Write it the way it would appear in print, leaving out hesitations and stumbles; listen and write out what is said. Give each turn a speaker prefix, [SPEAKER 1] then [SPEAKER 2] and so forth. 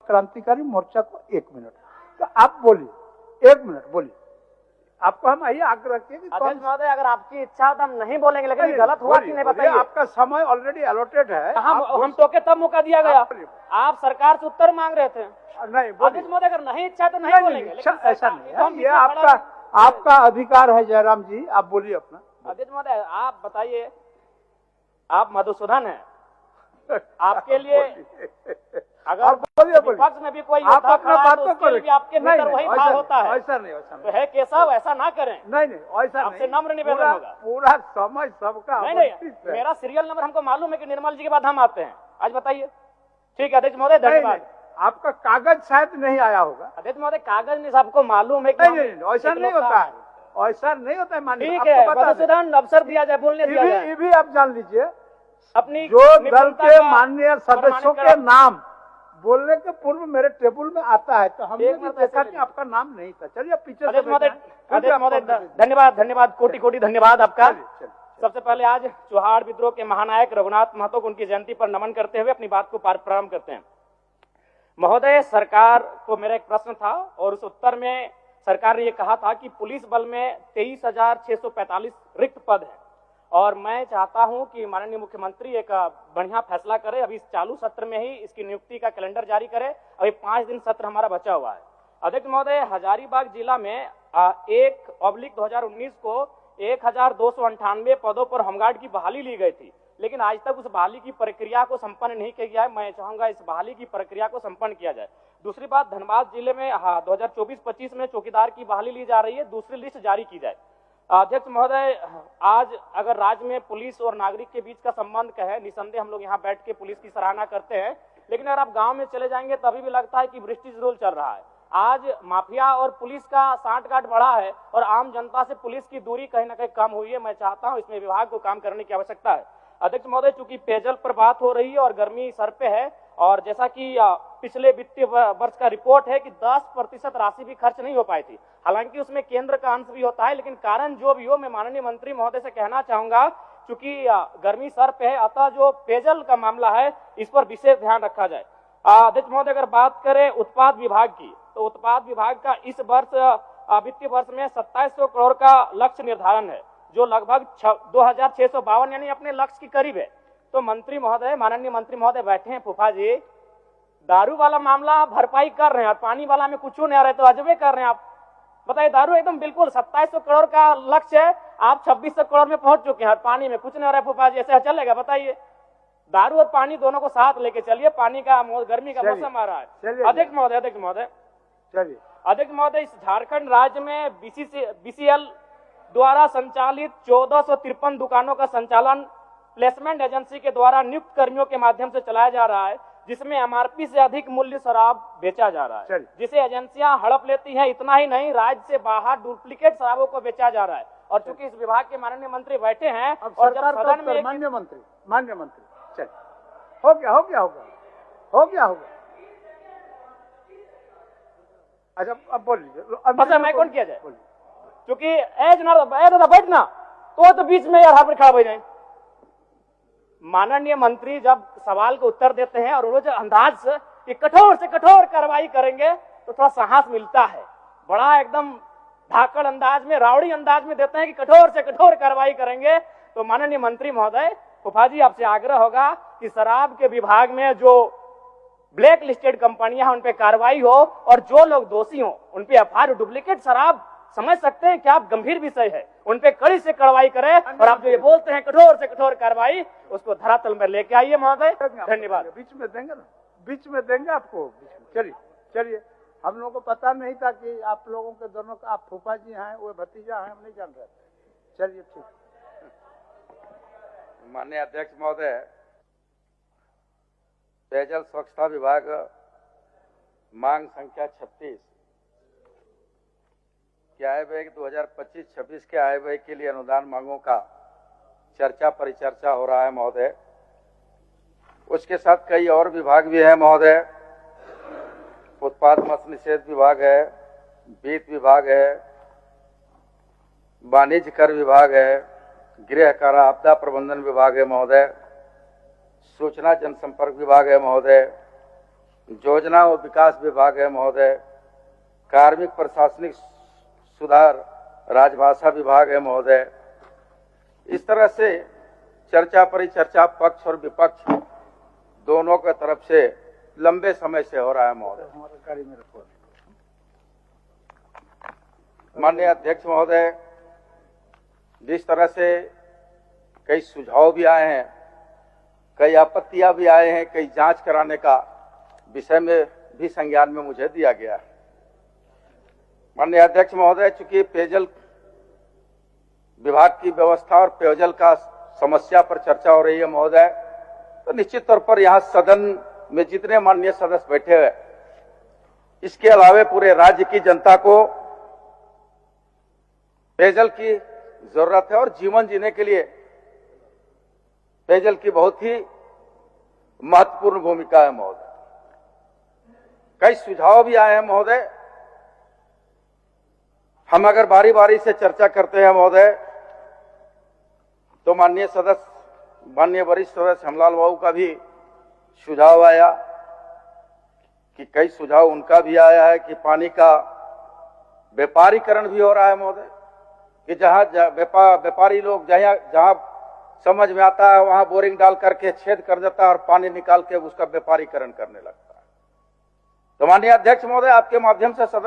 [SPEAKER 1] क्रांतिकारी मोर्चा को 1 मिनट। तो आप बोलिए, 1 मिनट बोलिए। आपको हम यही आग्रह किए कि
[SPEAKER 2] अध्यक्ष महोदय, अगर आपकी इच्छा हो तो हम नहीं बोलेंगे, लेकिन गलत हुआ कि नहीं बताइए।
[SPEAKER 1] आपका समय ऑलरेडी अलॉटेड है।
[SPEAKER 2] हम टोके तब मौका दिया गया, आप सरकार से उत्तर मांग रहे थे।
[SPEAKER 1] नहीं
[SPEAKER 2] अध्यक्ष महोदय, अगर नहीं इच्छा तो नहीं बोलेंगे, लेकिन
[SPEAKER 1] ऐसा नहीं है, ये आपका अधिकार है। जयराम जी आप बोलिए अपना।
[SPEAKER 2] अध्यक्ष महोदय आप बताइए, आप मधुसूदन है, आपके लिए अगर विपक्ष में भी कोई योद्धा खड़ा है तो उसके लिए भी आपके भीतर वही भाव होता है।
[SPEAKER 1] ऐसा नहीं,
[SPEAKER 2] तो है केशव, ऐसा ना करें।
[SPEAKER 1] नहीं, ऐसा
[SPEAKER 2] आपसे नम्र निवेदन होगा।
[SPEAKER 1] पूरा समय सबका
[SPEAKER 2] नहीं, मेरा सीरियल नंबर हमको मालूम है कि निर्मल जी के बाद हम आते हैं। आज बताइए। ठीक है अध्यक्ष महोदय, धन्यवाद।
[SPEAKER 1] आपका कागज शायद नहीं आया होगा।
[SPEAKER 2] अध्यक्ष महोदय, कागज नहीं, आपको मालूम है कि
[SPEAKER 1] नहीं, ऐसा नहीं होता है, ऐसा नहीं होता है। माननीय,
[SPEAKER 2] ठीक है, मधुसूदन अवसर दिया जाए, बोलने दिया जाए।
[SPEAKER 1] ये भी आप जान लीजिए,
[SPEAKER 2] अपनी
[SPEAKER 1] जो दल के माननीय सदस्यों के नाम बोलने के पूर्व मेरे टेबल में आता है, तो हमने भी देखा कि आपका नाम नहीं था। चलिए पीछे से।
[SPEAKER 2] धन्यवाद, कोटि कोटि धन्यवाद आपका। सबसे पहले आज चौहाड़ विद्रोह के महानायक रघुनाथ महतो को उनकी जयंती पर नमन करते हुए अपनी बात को प्रारंभ करते हैं। महोदय, सरकार को मेरा एक प्रश्न था और उस उत्तर में सरकार ने यह कहा था कि पुलिस बल में 23,645 रिक्त पद है और मैं चाहता हूं कि माननीय मुख्यमंत्री एक बढ़िया फैसला करे। अभी इस चालू सत्र में ही इसकी नियुक्ति का कैलेंडर जारी करे। अभी 5 दिन सत्र हमारा बचा हुआ है। अध्यक्ष महोदय, हजारीबाग जिला में 1/2019 को 1298 पदों पर होमगार्ड की बहाली ली गई थी, लेकिन आज तक उस बहाली की प्रक्रिया को संपन्न नहीं किया गया है। मैं चाहूंगा इस बहाली की प्रक्रिया को संपन्न किया जाए। दूसरी बात, धनबाद जिले में 2024-25 में चौकीदार की बहाली ली जा रही है, दूसरी लिस्ट जारी की जाए। अध्यक्ष महोदय, आज अगर राज्य में पुलिस और नागरिक के बीच का संबंध कहे, निसंदेह हम लोग यहाँ बैठ के पुलिस की सराहना करते हैं, लेकिन अगर आप गांव में चले जाएंगे तभी भी लगता है कि ब्रिटिश रूल चल रहा है। आज माफिया और पुलिस का सांठ-गांठ बढ़ा है और आम जनता से पुलिस की दूरी कहीं ना कहीं कम हुई है। मैं चाहता हूं इसमें विभाग को काम करने की आवश्यकता है। अध्यक्ष महोदय, चूंकि पेयजल पर बात हो रही है और गर्मी सर पे है और जैसा कि पिछले वित्तीय वर्ष का रिपोर्ट है कि 10% राशि भी खर्च नहीं हो पाई थी, हालांकि उसमें केंद्र का अंश भी होता है, लेकिन कारण जो भी हो, मैं माननीय मंत्री महोदय से कहना चाहूंगा, चूंकि गर्मी सर पे है, अतः जो पेयजल का मामला है इस पर विशेष ध्यान रखा जाए। अध्यक्ष महोदय, अगर बात करें उत्पाद विभाग की, तो उत्पाद विभाग का इस वर्ष वित्तीय वर्ष में 2700 करोड़ का लक्ष्य निर्धारण है, जो लगभग 2652 यानी अपने लक्ष्य के करीब है। तो मंत्री महोदय, माननीय मंत्री महोदय बैठे हैं, फूफा जी, दारू वाला मामला भरपाई कर रहे हैं और पानी वाला में कुछ नहीं आ रहा है, तो अजबे कर रहे हैं आप। बताइए, दारू एकदम बिल्कुल 2700 करोड़ का लक्ष्य है, आप 2600 करोड़ में पहुंच चुके हैं और पानी में कुछ नहीं आ रहा है। फूफा जी, ऐसा चलेगा? बताइए, दारू और पानी दोनों को साथ लेके चलिए। पानी का गर्मी का मौसम आ रहा है। अध्यक्ष महोदय, इस झारखंड राज्य में बीसीएल द्वारा संचालित 1453 दुकानों का संचालन प्लेसमेंट एजेंसी के द्वारा नियुक्त कर्मियों के माध्यम से चलाया जा रहा है, जिसमें एमआरपी से अधिक मूल्य शराब बेचा जा रहा है, जिसे एजेंसियां हड़प लेती हैं। इतना ही नहीं, राज्य से बाहर डुप्लीकेट शराबों को बेचा जा रहा है। और चूंकि इस विभाग के माननीय मंत्री बैठे हैं और जब सदन में
[SPEAKER 1] माननीय मंत्री चल हो गया। अच्छा, अब बोल लीजिए।
[SPEAKER 2] मैं कौन किया जाए? क्योंकि बैठना तो बीच में यार हाथ खड़ा हो जाए। माननीय मंत्री जब सवाल का उत्तर देते हैं और वो जो अंदाज से कठोर से कठोर कार्रवाई करेंगे तो थोड़ा साहस मिलता है। बड़ा एकदम धाकड़ अंदाज में, रावड़ी अंदाज में देते हैं कि कठोर से कठोर कार्रवाई करेंगे। तो माननीय मंत्री महोदय, फूफा जी, आपसे आग्रह होगा कि शराब के विभाग में जो ब्लैक लिस्टेड कंपनियां उन पे कार्रवाई हो और जो लोग दोषी हो उन पे एफआईआर। डुप्लीकेट शराब समझ सकते हैं क्या आप, गंभीर विषय है, उन पे कड़ी से कार्रवाई करें और आप जो ये बोलते हैं कठोर से कठोर कार्रवाई, उसको धरातल में लेके आइए महोदय। धन्यवाद।
[SPEAKER 1] बीच में देंगे ना, बीच में देंगे आपको। चलिए, हम लोगों को पता नहीं था कि आप लोगों के दोनों का, आप फूफा जी हैं, वो भतीजा हैं, हम नहीं जान रहे थे। चलिए, ठीक।
[SPEAKER 3] माननीय अध्यक्ष महोदय, पेयजल स्वच्छता विभाग मांग संख्या 36 के आय व्यय 2025-26 के आय व्यय के लिए अनुदान मांगों का चर्चा परिचर्चा हो रहा है महोदय। उसके साथ कई और विभाग भी हैं महोदय। उत्पाद मत्स्य निषेध विभाग है, वित्त विभाग है, वाणिज्य कर विभाग है, गृह कारा आपदा प्रबंधन विभाग है महोदय, सूचना जनसंपर्क विभाग है महोदय, योजना और विकास विभाग है महोदय, कार्मिक प्रशासनिक सुधार राजभाषा विभाग है महोदय। इस तरह से चर्चा परिचर्चा पक्ष और विपक्ष दोनों के तरफ से लंबे समय से हो रहा है महोदय।
[SPEAKER 1] हमारे गाड़ी में रखो।
[SPEAKER 3] माननीय अध्यक्ष महोदय, जिस तरह से कई सुझाव भी आए हैं, कई आपत्तियां भी आए हैं, कई जांच कराने का विषय में भी संज्ञान में मुझे दिया गया है। माननीय अध्यक्ष महोदय, चूंकि पेयजल विभाग की व्यवस्था और पेयजल का समस्या पर चर्चा हो रही है महोदय, तो निश्चित तौर पर यहाँ सदन में जितने माननीय सदस्य बैठे हुए, इसके अलावे पूरे राज्य की जनता को पेयजल की जरूरत है और जीवन जीने के लिए पेयजल की बहुत ही महत्वपूर्ण भूमिका है महोदय। कई सुझाव भी आए हैं महोदय। हम अगर बारी बारी से चर्चा करते हैं महोदय, तो माननीय वरिष्ठ सदस्य हमलाल बाबू का भी सुझाव आया कि कई सुझाव उनका भी आया है कि पानी का व्यापारीकरण भी हो रहा है महोदय, कि जहां व्यापारी लोग जहां समझ में आता है वहां बोरिंग डाल करके छेद कर देता है और पानी निकाल के उसका व्यापारीकरण करने लगता है। तो माननीय अध्यक्ष महोदय, आपके माध्यम से सदन